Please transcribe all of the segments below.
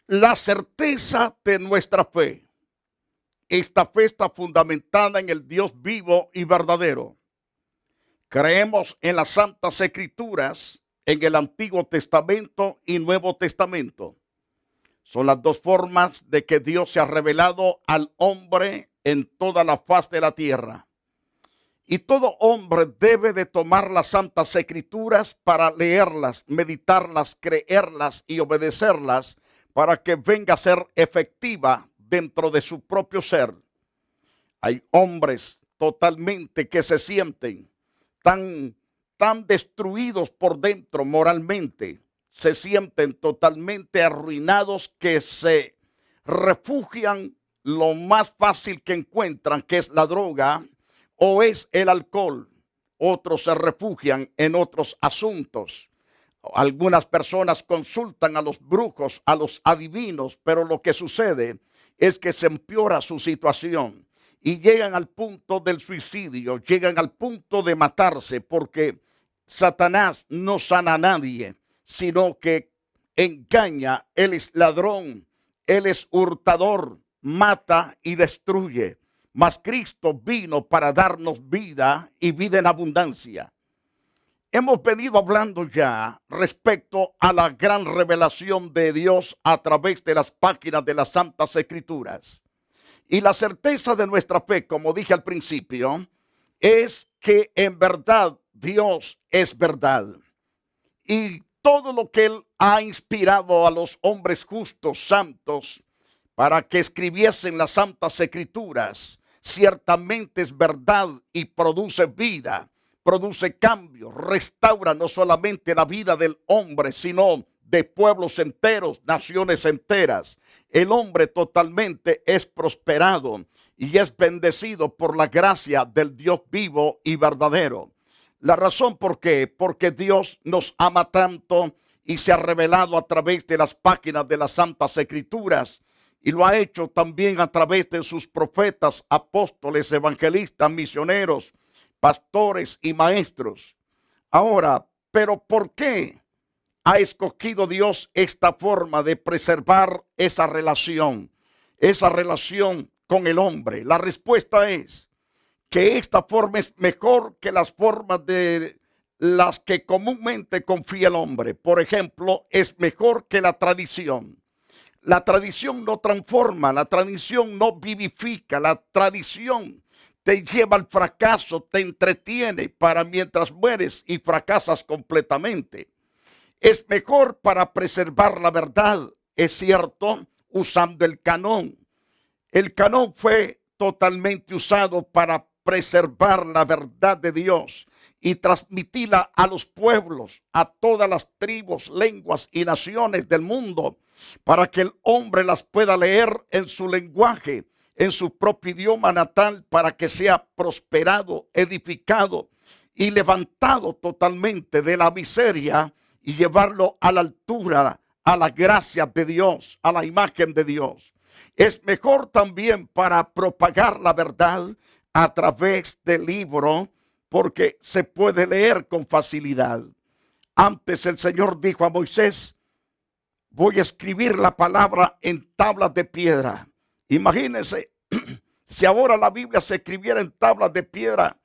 La certeza de nuestra fe. Esta fe está fundamentada en el Dios vivo y verdadero. Creemos en las Santas Escrituras, en el Antiguo Testamento y Nuevo Testamento. Son las dos formas de que Dios se ha revelado al hombre en toda la faz de la tierra. Y todo hombre debe de tomar las Santas Escrituras para leerlas, meditarlas, creerlas y obedecerlas para que venga a ser efectiva dentro de su propio ser. Hay hombres totalmente que se sienten tan destruidos por dentro moralmente, se sienten totalmente arruinados, que se refugian lo más fácil que encuentran, que es la droga o es el alcohol. Otros se refugian en otros asuntos. Algunas personas consultan a los brujos, a los adivinos, pero lo que sucede es que se empeora su situación y llegan al punto del suicidio, llegan al punto de matarse, porque Satanás no sana a nadie, sino que engaña. Él es ladrón, él es hurtador, mata y destruye. Mas Cristo vino para darnos vida y vida en abundancia. Hemos venido hablando ya respecto a la gran revelación de Dios a través de las páginas de las Santas Escrituras. Y la certeza de nuestra fe, como dije al principio, es que en verdad Dios es verdad. Y todo lo que Él ha inspirado a los hombres justos, santos, para que escribiesen las Santas Escrituras, ciertamente es verdad y produce vida, produce cambio, restaura no solamente la vida del hombre, sino de pueblos enteros, naciones enteras. El hombre totalmente es prosperado y es bendecido por la gracia del Dios vivo y verdadero. La razón por qué, porque Dios nos ama tanto y se ha revelado a través de las páginas de las Santas Escrituras, y lo ha hecho también a través de sus profetas, apóstoles, evangelistas, misioneros, pastores y maestros. Ahora, ¿pero por qué ha escogido Dios esta forma de preservar esa relación con el hombre? La respuesta es que esta forma es mejor que las formas de las que comúnmente confía el hombre. Por ejemplo, es mejor que la tradición. La tradición no transforma, la tradición no vivifica, la tradición te lleva al fracaso, te entretiene para mientras mueres y fracasas completamente. Es mejor para preservar la verdad, es cierto, usando el canón. El canón fue totalmente usado para preservar la verdad de Dios y transmitirla a los pueblos, a todas las tribus, lenguas y naciones del mundo, para que el hombre las pueda leer en su lenguaje, en su propio idioma natal, para que sea prosperado, edificado y levantado totalmente de la miseria y llevarlo a la altura, a la gracia de Dios, a la imagen de Dios. Es mejor también para propagar la verdad a través del libro, porque se puede leer con facilidad. Antes el Señor dijo a Moisés: voy a escribir la palabra en tablas de piedra. Imagínense, si ahora la Biblia se escribiera en tablas de piedra,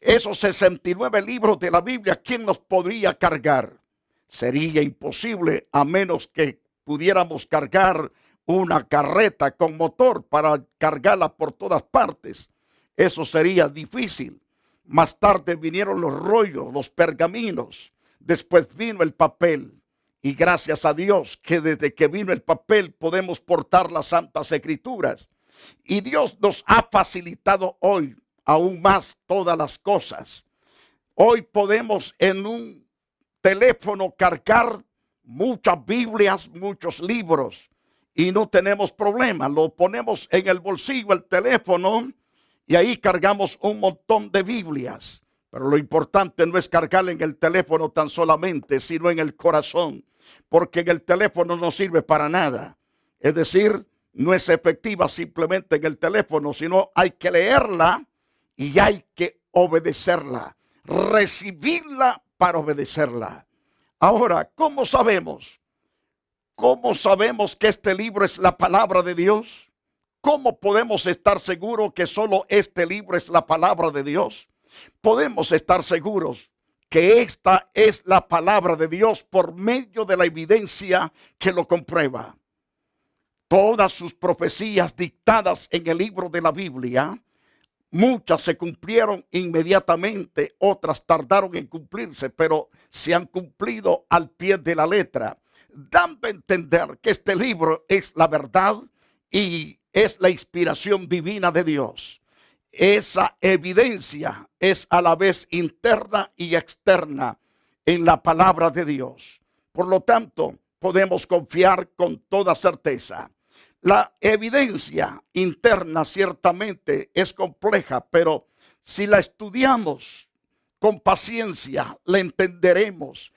esos 69 libros de la Biblia, ¿quién nos podría cargar? Sería imposible, a menos que pudiéramos cargar una carreta con motor para cargarla por todas partes. Eso sería difícil. Más tarde vinieron los rollos, los pergaminos. Después vino el papel. Y gracias a Dios que desde que vino el papel podemos portar las Santas Escrituras. Y Dios nos ha facilitado hoy aún más todas las cosas. Hoy podemos en un teléfono cargar muchas Biblias, muchos libros, y no tenemos problema. Lo ponemos en el bolsillo, el teléfono, y ahí cargamos un montón de Biblias. Pero lo importante no es cargarla en el teléfono tan solamente, sino en el corazón, porque en el teléfono no sirve para nada. Es decir, no es efectiva simplemente en el teléfono, sino hay que leerla y hay que obedecerla, recibirla para obedecerla. Ahora, ¿cómo sabemos ¿Cómo sabemos que este libro es la palabra de Dios? ¿Cómo podemos estar seguros que solo este libro es la palabra de Dios? Podemos estar seguros que esta es la palabra de Dios por medio de la evidencia que lo comprueba. Todas sus profecías dictadas en el libro de la Biblia, muchas se cumplieron inmediatamente, otras tardaron en cumplirse, pero se han cumplido al pie de la letra, dando a entender que este libro es la verdad y es la inspiración divina de Dios. Esa evidencia es a la vez interna y externa en la palabra de Dios. Por lo tanto, podemos confiar con toda certeza. La evidencia interna ciertamente es compleja, pero si la estudiamos con paciencia, la entenderemos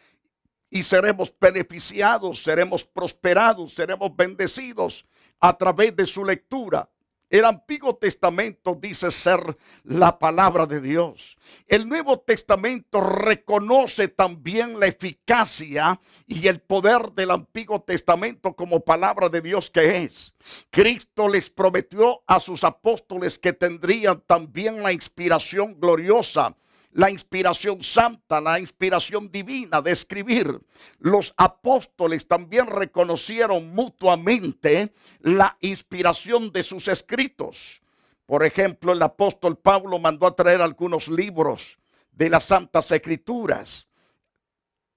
y seremos beneficiados, seremos prosperados, seremos bendecidos a través de su lectura. El Antiguo Testamento dice ser la palabra de Dios. El Nuevo Testamento reconoce también la eficacia y el poder del Antiguo Testamento como palabra de Dios que es. Cristo les prometió a sus apóstoles que tendrían también la inspiración gloriosa, la inspiración santa, la inspiración divina de escribir. Los apóstoles también reconocieron mutuamente la inspiración de sus escritos. Por ejemplo, el apóstol Pablo mandó a traer algunos libros de las Santas Escrituras.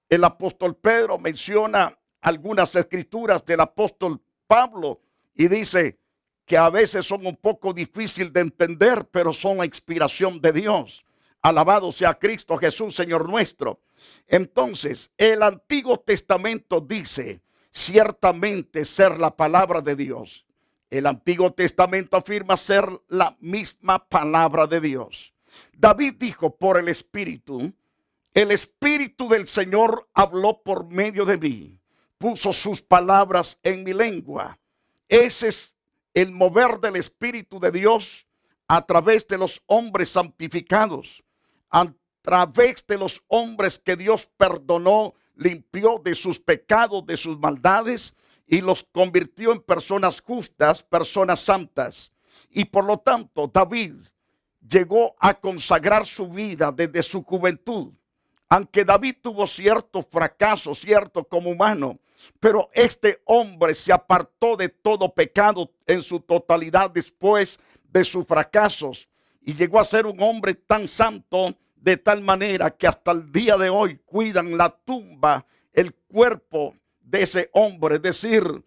El apóstol Pedro menciona algunas escrituras del apóstol Pablo y dice que a veces son un poco difíciles de entender, pero son la inspiración de Dios. Alabado sea Cristo Jesús, Señor nuestro. Entonces, el Antiguo Testamento dice ciertamente ser la palabra de Dios. El Antiguo Testamento afirma ser la misma palabra de Dios. David dijo por el Espíritu del Señor habló por medio de mí, puso sus palabras en mi lengua. Ese es el mover del Espíritu de Dios a través de los hombres santificados, a través de los hombres que Dios perdonó, limpió de sus pecados, de sus maldades y los convirtió en personas justas, personas santas. Y por lo tanto, David llegó a consagrar su vida desde su juventud. Aunque David tuvo cierto fracaso, cierto como humano, pero este hombre se apartó de todo pecado en su totalidad después de sus fracasos y llegó a ser un hombre tan santo de tal manera que hasta el día de hoy cuidan la tumba, el cuerpo de ese hombre, es decir,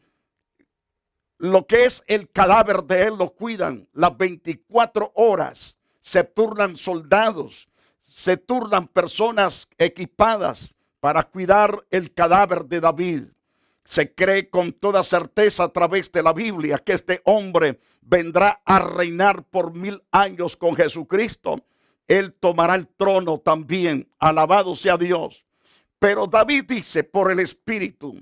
lo que es el cadáver de él lo cuidan las 24 horas, se turnan soldados, se turnan personas equipadas para cuidar el cadáver de David. Se cree con toda certeza a través de la Biblia que este hombre vendrá a reinar por 1000 años con Jesucristo. Él tomará el trono también. Alabado sea Dios. Pero David dice por el Espíritu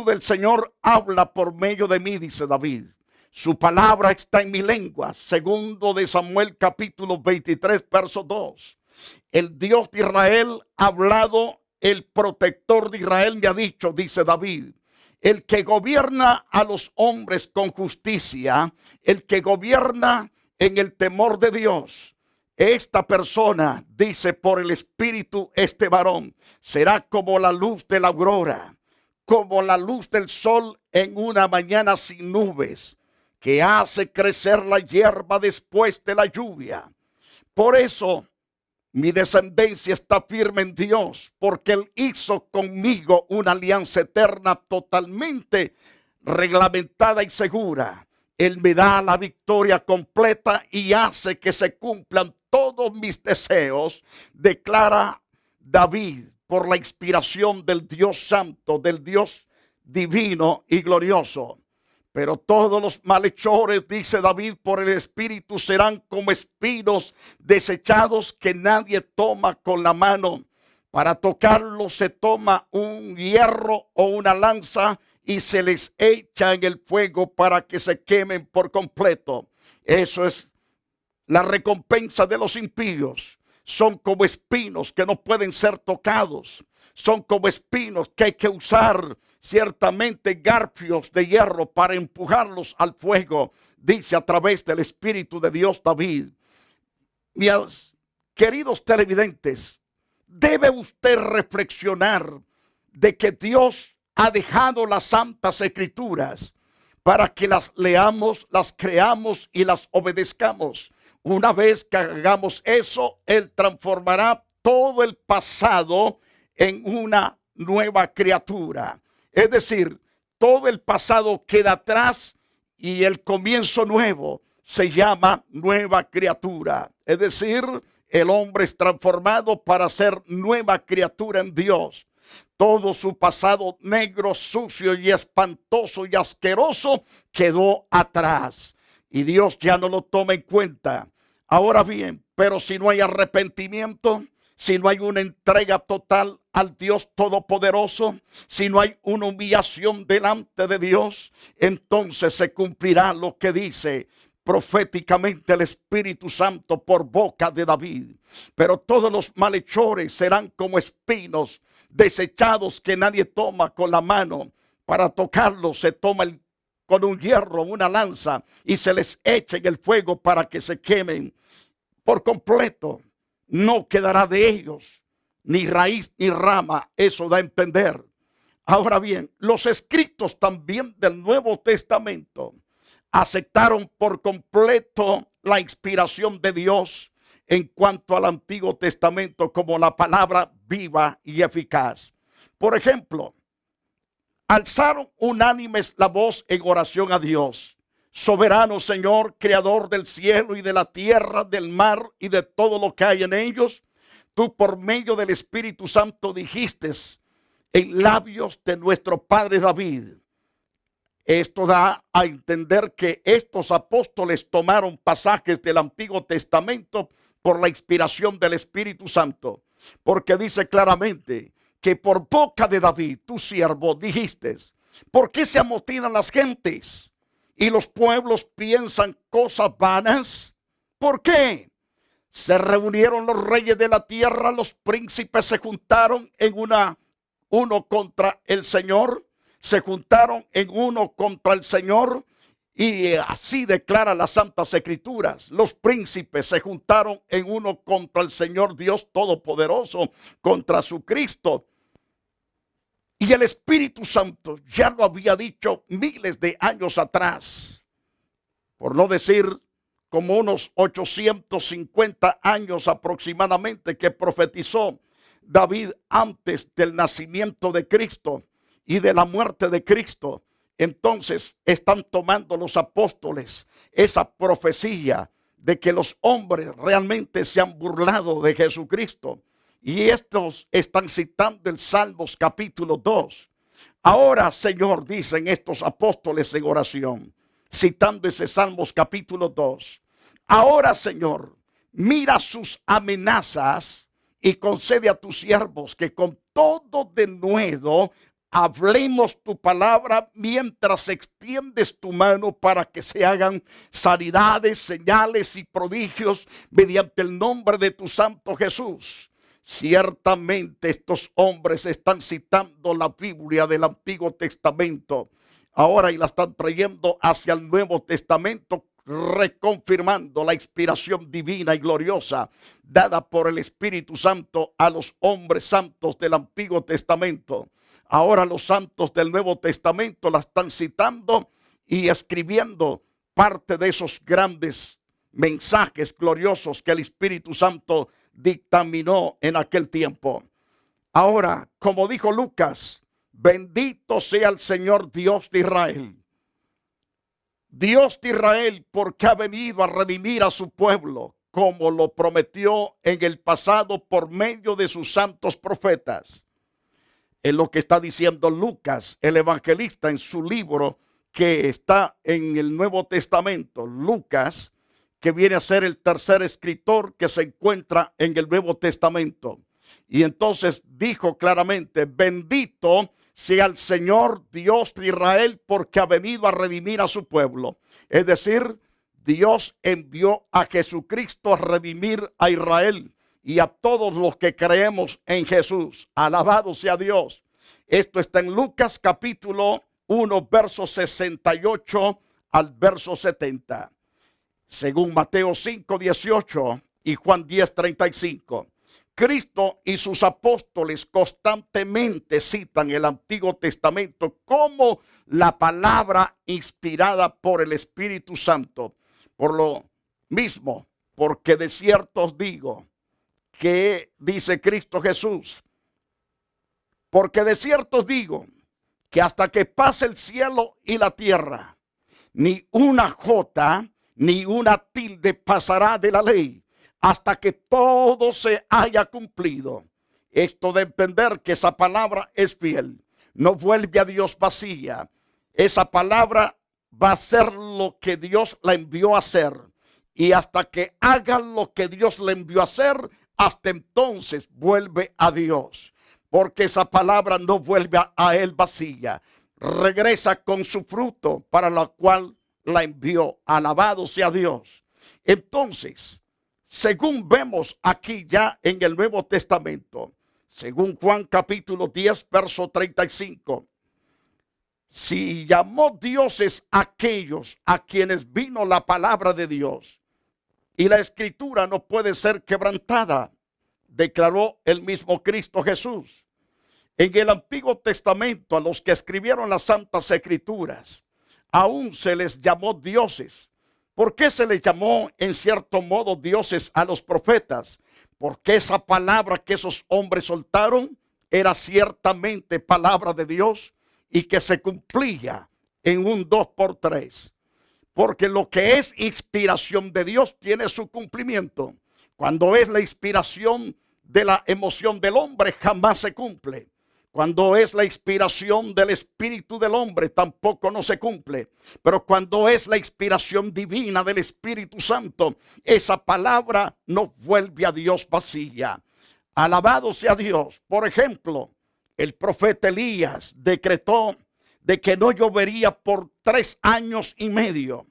del Señor habla por medio de mí, dice David. Su palabra está en mi lengua. Segundo de Samuel capítulo 23 verso 2. El Dios de Israel ha hablado, el protector de Israel me ha dicho, dice David. El que gobierna a los hombres con justicia, el que gobierna en el temor de Dios. Esta persona, dice por el Espíritu, este varón, será como la luz de la aurora, como la luz del sol en una mañana sin nubes, que hace crecer la hierba después de la lluvia. Por eso mi descendencia está firme en Dios, porque Él hizo conmigo una alianza eterna totalmente reglamentada y segura. Él me da la victoria completa y hace que se cumplan todos mis deseos, declara David por la inspiración del Dios Santo, del Dios divino y glorioso. Pero todos los malhechores, dice David, por el Espíritu serán como espinos desechados que nadie toma con la mano. Para tocarlos se toma un hierro o una lanza y se les echa en el fuego para que se quemen por completo. Eso es la recompensa de los impíos. Son como espinos que no pueden ser tocados. son como espinos que hay que usar ciertamente garfios de hierro para empujarlos al fuego, dice a través del Espíritu de Dios David. Mis queridos televidentes, debe usted reflexionar de que Dios ha dejado las santas escrituras para que las leamos, las creamos y las obedezcamos. Una vez que hagamos eso, Él transformará todo el pasado en una nueva criatura. Es decir, todo el pasado queda atrás y el comienzo nuevo se llama nueva criatura. Es decir, el hombre es transformado para ser nueva criatura en Dios. Todo su pasado negro, sucio y espantoso y asqueroso quedó atrás. Y Dios ya no lo toma en cuenta. Ahora bien, pero si no hay arrepentimiento, si no hay una entrega total al Dios Todopoderoso, si no hay una humillación delante de Dios, entonces se cumplirá lo que dice proféticamente el Espíritu Santo por boca de David. Pero todos los malhechores serán como espinos desechados que nadie toma con la mano. Para tocarlos se toma con un hierro, una lanza, y se les echa en el fuego para que se quemen por completo. No quedará de ellos ni raíz ni rama. Eso da a entender. Ahora bien, los escritos también del Nuevo Testamento aceptaron por completo la inspiración de Dios en cuanto al Antiguo Testamento como la palabra viva y eficaz. Por ejemplo, alzaron unánimes la voz en oración a Dios. Soberano Señor, creador del cielo y de la tierra, del mar y de todo lo que hay en ellos, tú por medio del Espíritu Santo dijiste en labios de nuestro padre David. Esto da a entender que estos apóstoles tomaron pasajes del Antiguo Testamento por la inspiración del Espíritu Santo, porque dice claramente que por boca de David, tu siervo, dijiste: ¿por qué se amotinan las gentes y los pueblos piensan cosas vanas? ¿Por qué? Se reunieron los reyes de la tierra, los príncipes se juntaron en uno contra el Señor, se juntaron en uno contra el Señor, y así declara las Santas Escrituras. Los príncipes se juntaron en uno contra el Señor Dios Todopoderoso, contra su Cristo. Y el Espíritu Santo ya lo había dicho miles de años atrás, por no decir como unos 850 años aproximadamente, que profetizó David antes del nacimiento de Cristo y de la muerte de Cristo. Entonces están tomando los apóstoles esa profecía de que los hombres realmente se han burlado de Jesucristo. Y estos están citando el Salmos capítulo 2. Ahora, Señor, dicen estos apóstoles en oración, citando ese Salmos capítulo 2. Ahora, Señor, mira sus amenazas y concede a tus siervos que con todo denuedo hablemos tu palabra mientras extiendes tu mano para que se hagan sanidades, señales y prodigios mediante el nombre de tu Santo Jesús. Ciertamente estos hombres están citando la Biblia del Antiguo Testamento ahora y la están trayendo hacia el Nuevo Testamento, reconfirmando la inspiración divina y gloriosa dada por el Espíritu Santo a los hombres santos del Antiguo Testamento. Ahora los santos del Nuevo Testamento la están citando y escribiendo parte de esos grandes mensajes gloriosos que el Espíritu Santo dictaminó en aquel tiempo. Ahora, como dijo Lucas, bendito sea el Señor Dios de Israel. Dios de Israel, porque ha venido a redimir a su pueblo, como lo prometió en el pasado por medio de sus santos profetas. Es lo que está diciendo Lucas, el evangelista, en su libro que está en el Nuevo Testamento. Lucas, que viene a ser el tercer escritor que se encuentra en el Nuevo Testamento. Y entonces dijo claramente: bendito sea el Señor Dios de Israel, porque ha venido a redimir a su pueblo. Es decir, Dios envió a Jesucristo a redimir a Israel. y a todos los que creemos en Jesús. Alabado sea Dios. Esto está en Lucas capítulo 1, verso 68 al verso 70. Según Mateo 5, 18 y Juan 10, 35. Cristo y sus apóstoles constantemente citan el Antiguo Testamento como la palabra inspirada por el Espíritu Santo. Por lo mismo, porque de cierto os digo, que dice Cristo Jesús, porque de cierto os digo, que hasta que pase el cielo y la tierra, ni una jota, ni una tilde pasará de la ley, hasta que todo se haya cumplido. Esto de entender que esa palabra es fiel, no vuelve a Dios vacía. Esa palabra va a ser lo que Dios la envió a hacer. Y hasta que haga lo que Dios le envió a hacer, hasta entonces vuelve a Dios. Porque esa palabra no vuelve a él vacía. Regresa con su fruto para la cual la envió. Alabado sea Dios. Entonces, según vemos aquí ya en el Nuevo Testamento, según Juan capítulo 10, verso 35, si llamó dioses aquellos a quienes vino la palabra de Dios, y la escritura no puede ser quebrantada, declaró el mismo Cristo Jesús. En el Antiguo Testamento, a los que escribieron las Santas Escrituras, aún se les llamó dioses. ¿Por qué se les llamó en cierto modo dioses a los profetas? Porque esa palabra que esos hombres soltaron era ciertamente palabra de Dios y que se cumplía en un 2x3. Porque lo que es inspiración de Dios tiene su cumplimiento. Cuando es la inspiración de la emoción del hombre, jamás se cumple. Cuando es la inspiración del espíritu del hombre, tampoco no se cumple. Pero cuando es la inspiración divina del Espíritu Santo, esa palabra no vuelve a Dios vacía. Alabado sea Dios. Por ejemplo, el profeta Elías decretó de que no llovería por 3 años y medio.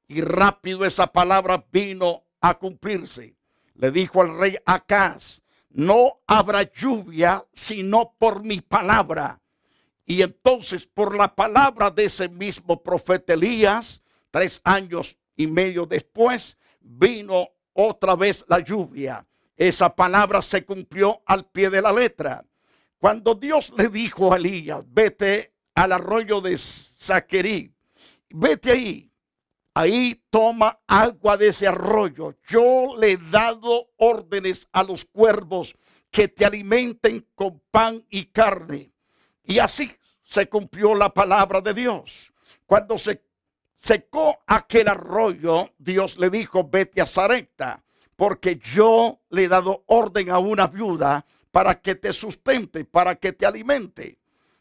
Y rápido esa palabra vino a cumplirse. Le dijo al rey Acaz: no habrá lluvia sino por mi palabra. Y entonces por la palabra de ese mismo profeta Elías, 3 años y medio después, vino otra vez la lluvia. Esa palabra se cumplió al pie de la letra. Cuando Dios le dijo a Elías: vete al arroyo de Zaquerí, vete ahí toma agua de ese arroyo. Yo le he dado órdenes a los cuervos que te alimenten con pan y carne. Y así se cumplió la palabra de Dios. Cuando se secó aquel arroyo, Dios le dijo: vete a Sarepta, porque yo le he dado orden a una viuda para que te sustente, para que te alimente.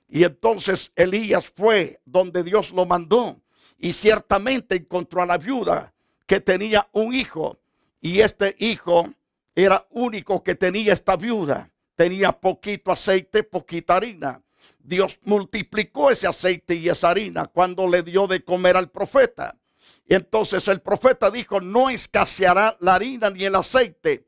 Y entonces Elías fue donde Dios lo mandó. Y ciertamente encontró a la viuda que tenía un hijo. Y este hijo era único que tenía esta viuda. Tenía poquito aceite, poquita harina. Dios multiplicó ese aceite y esa harina cuando le dio de comer al profeta. Y entonces el profeta dijo: no escaseará la harina ni el aceite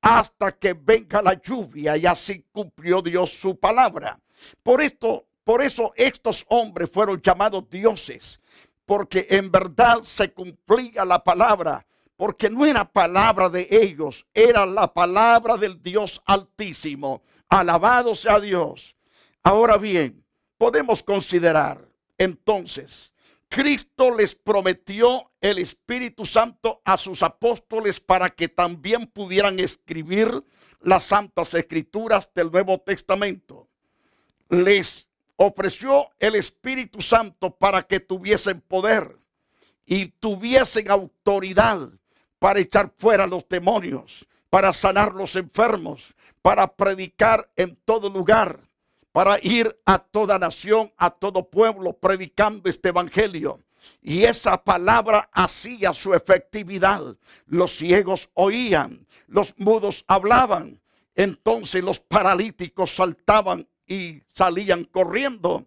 hasta que venga la lluvia. Y así cumplió Dios su palabra. Por eso estos hombres fueron llamados dioses. Porque en verdad se cumplía la palabra, porque no era palabra de ellos, era la palabra del Dios Altísimo. Alabado sea Dios. Ahora bien, podemos considerar entonces, Cristo les prometió el Espíritu Santo a sus apóstoles para que también pudieran escribir las Santas Escrituras del Nuevo Testamento. Les ofreció el Espíritu Santo para que tuviesen poder y tuviesen autoridad para echar fuera los demonios, para sanar los enfermos, para predicar en todo lugar, para ir a toda nación, a todo pueblo, predicando este evangelio. Y esa palabra hacía su efectividad. Los ciegos oían, los mudos hablaban, entonces los paralíticos saltaban y salían corriendo.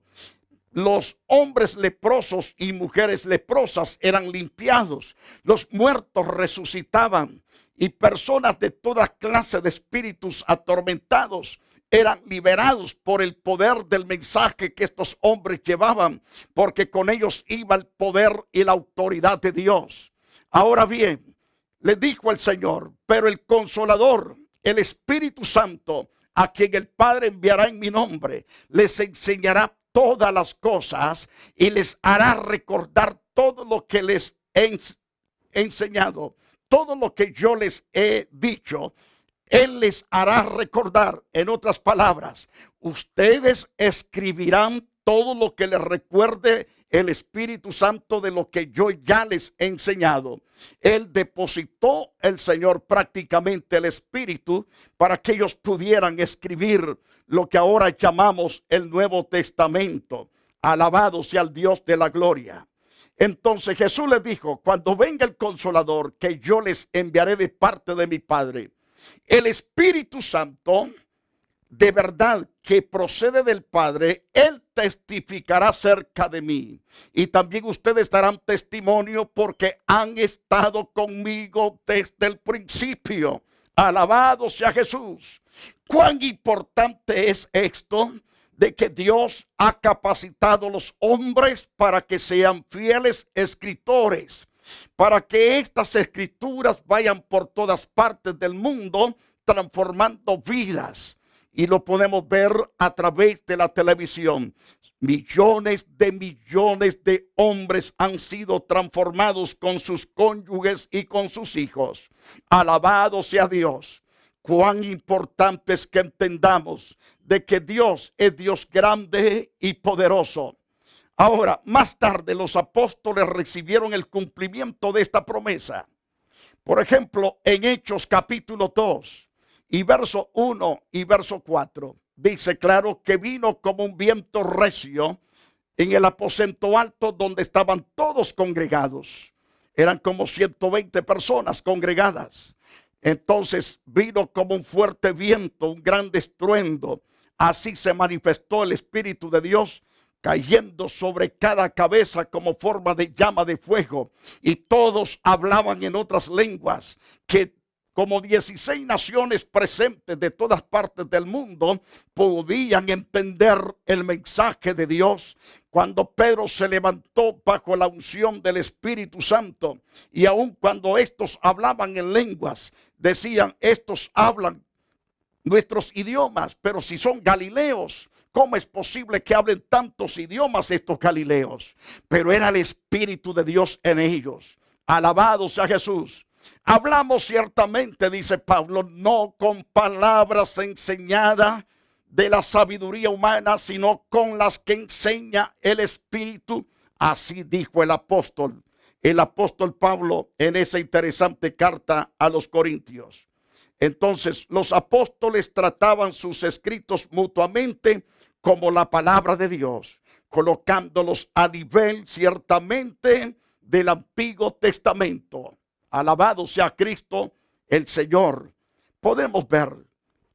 Los hombres leprosos y mujeres leprosas eran limpiados. Los muertos resucitaban. y personas de toda clase de espíritus atormentados eran liberados por el poder del mensaje que estos hombres llevaban, porque con ellos iba el poder y la autoridad de Dios. Ahora bien, le dijo el Señor, pero el Consolador, el Espíritu Santo, a quien el Padre enviará en mi nombre, les enseñará todas las cosas y les hará recordar todo lo que les he enseñado, todo lo que yo les he dicho. Él les hará recordar. En otras palabras, ustedes escribirán todo lo que les recuerde el Espíritu Santo de lo que yo ya les he enseñado. Él depositó, el Señor, prácticamente el Espíritu para que ellos pudieran escribir lo que ahora llamamos el Nuevo Testamento. Alabado sea el Dios de la gloria. Entonces Jesús les dijo, cuando venga el Consolador que yo les enviaré de parte de mi Padre, el Espíritu Santo, de verdad que procede del Padre, Él testificará acerca de mí. Y también ustedes darán testimonio porque han estado conmigo desde el principio. Alabado sea Jesús. Cuán importante es esto de que Dios ha capacitado a los hombres para que sean fieles escritores, para que estas escrituras vayan por todas partes del mundo transformando vidas. Y lo podemos ver a través de la televisión. Millones de hombres han sido transformados con sus cónyuges y con sus hijos. Alabado sea Dios. Cuán importante es que entendamos de que Dios es Dios grande y poderoso. Ahora, más tarde los apóstoles recibieron el cumplimiento de esta promesa. Por ejemplo, en Hechos capítulo 2 y verso 1 y verso 4, dice claro que vino como un viento recio en el aposento alto donde estaban todos congregados. Eran como 120 personas congregadas. Entonces vino como un fuerte viento, un gran estruendo. Así se manifestó el Espíritu de Dios, cayendo sobre cada cabeza como forma de llama de fuego. Y todos hablaban en otras lenguas, que como 16 naciones presentes de todas partes del mundo podían entender el mensaje de Dios. Cuando Pedro se levantó bajo la unción del Espíritu Santo, y aun cuando estos hablaban en lenguas, decían, estos hablan nuestros idiomas, pero si son galileos, ¿cómo es posible que hablen tantos idiomas estos galileos? Pero era el Espíritu de Dios en ellos. Alabado sea Jesús. Hablamos ciertamente, dice Pablo, no con palabras enseñadas de la sabiduría humana, sino con las que enseña el Espíritu. Así dijo el apóstol Pablo en esa interesante carta a los Corintios. Entonces, los apóstoles trataban sus escritos mutuamente como la palabra de Dios, colocándolos a nivel ciertamente del Antiguo Testamento. Alabado sea Cristo el Señor. Podemos ver,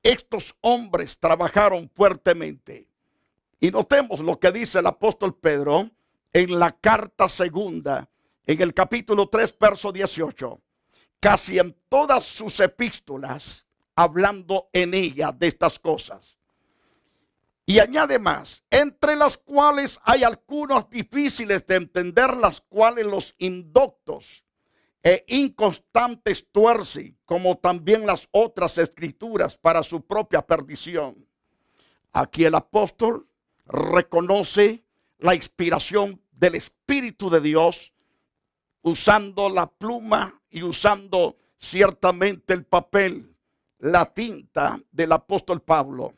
estos hombres trabajaron fuertemente. Y notemos lo que dice el apóstol Pedro en la carta segunda, en el capítulo 3, verso 18. Casi en todas sus epístolas, hablando en ella de estas cosas. Y añade más, entre las cuales hay algunas difíciles de entender, las cuales los indoctos e inconstantes tuercen, como también las otras escrituras, para su propia perdición. Aquí el apóstol reconoce la inspiración del Espíritu de Dios, usando la pluma y usando ciertamente el papel, la tinta del apóstol Pablo.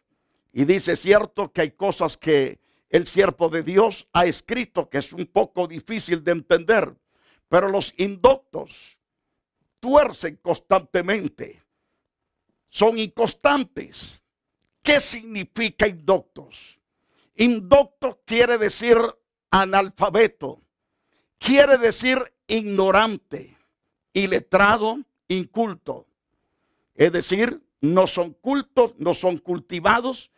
Y dice, cierto que hay cosas que el siervo de Dios ha escrito que es un poco difícil de entender, pero los indoctos tuercen constantemente, son inconstantes. ¿Qué significa indoctos? Indocto quiere decir analfabeto, quiere decir ignorante, iletrado, inculto. Es decir, no son cultos, no son cultivados,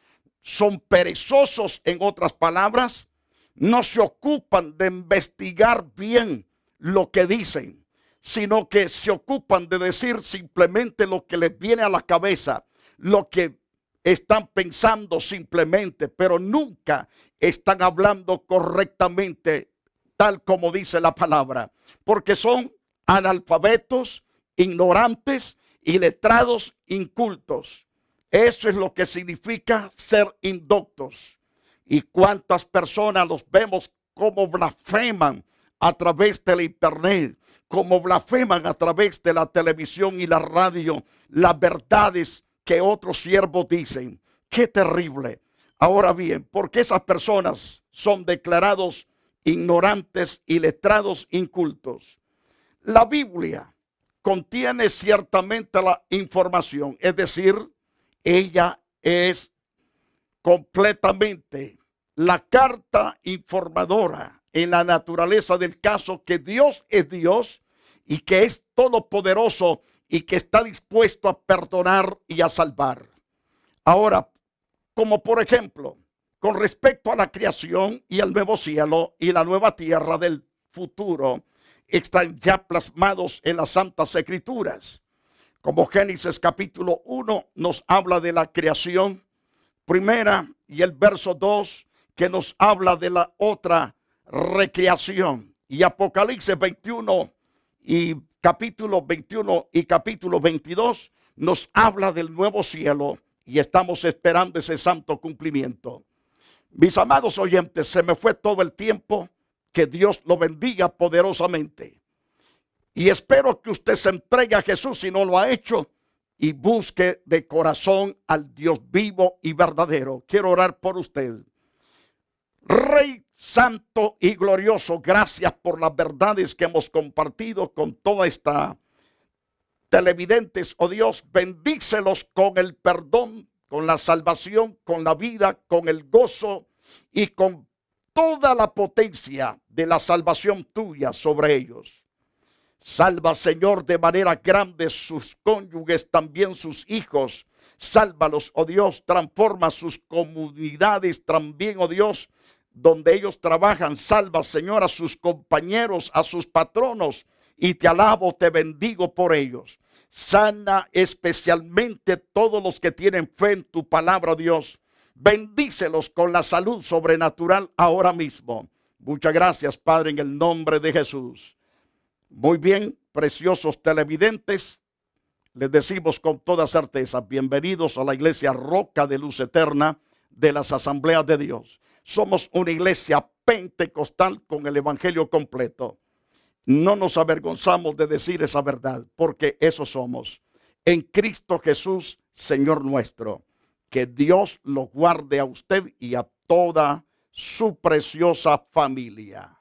son perezosos, en otras palabras, no se ocupan de investigar bien lo que dicen, sino que se ocupan de decir simplemente lo que les viene a la cabeza, lo que están pensando simplemente, pero nunca están hablando correctamente, tal como dice la palabra, porque son analfabetos, ignorantes, iletrados, incultos. Eso es lo que significa ser indoctos. Y cuántas personas los vemos como blasfeman a través de la internet, como blasfeman a través de la televisión y la radio, las verdades que otros siervos dicen. ¡Qué terrible! Ahora bien, ¿por qué esas personas son declarados ignorantes, iletrados, incultos? La Biblia contiene ciertamente la información, es decir, ella es completamente la carta informadora en la naturaleza del caso, que Dios es Dios y que es todopoderoso y que está dispuesto a perdonar y a salvar. Ahora, como por ejemplo, con respecto a la creación y al nuevo cielo y la nueva tierra del futuro, están ya plasmados en las Santas Escrituras. Como Génesis capítulo 1 nos habla de la creación primera y el verso 2 que nos habla de la otra recreación. Y Apocalipsis 21 y capítulo 21 y capítulo 22 nos habla del nuevo cielo y estamos esperando ese santo cumplimiento. Mis amados oyentes, se me fue todo el tiempo. Que Dios lo bendiga poderosamente. Y espero que usted se entregue a Jesús si no lo ha hecho y busque de corazón al Dios vivo y verdadero. Quiero orar por usted. Rey santo y glorioso, gracias por las verdades que hemos compartido con toda esta televidentes. Oh Dios, bendícelos con el perdón, con la salvación, con la vida, con el gozo y con toda la potencia de la salvación tuya sobre ellos. Salva, Señor, de manera grande sus cónyuges, también sus hijos. Sálvalos, oh Dios, transforma sus comunidades también, oh Dios, donde ellos trabajan. Salva, Señor, a sus compañeros, a sus patronos, y te alabo, te bendigo por ellos. Sana especialmente todos los que tienen fe en tu palabra, oh Dios. Bendícelos con la salud sobrenatural ahora mismo. Muchas gracias, Padre, en el nombre de Jesús. Muy bien, preciosos televidentes, les decimos con toda certeza, bienvenidos a la iglesia Roca de Luz Eterna de las Asambleas de Dios. Somos una iglesia pentecostal con el evangelio completo. No nos avergonzamos de decir esa verdad, porque eso somos. En Cristo Jesús, Señor nuestro. Que Dios los guarde a usted y a toda su preciosa familia.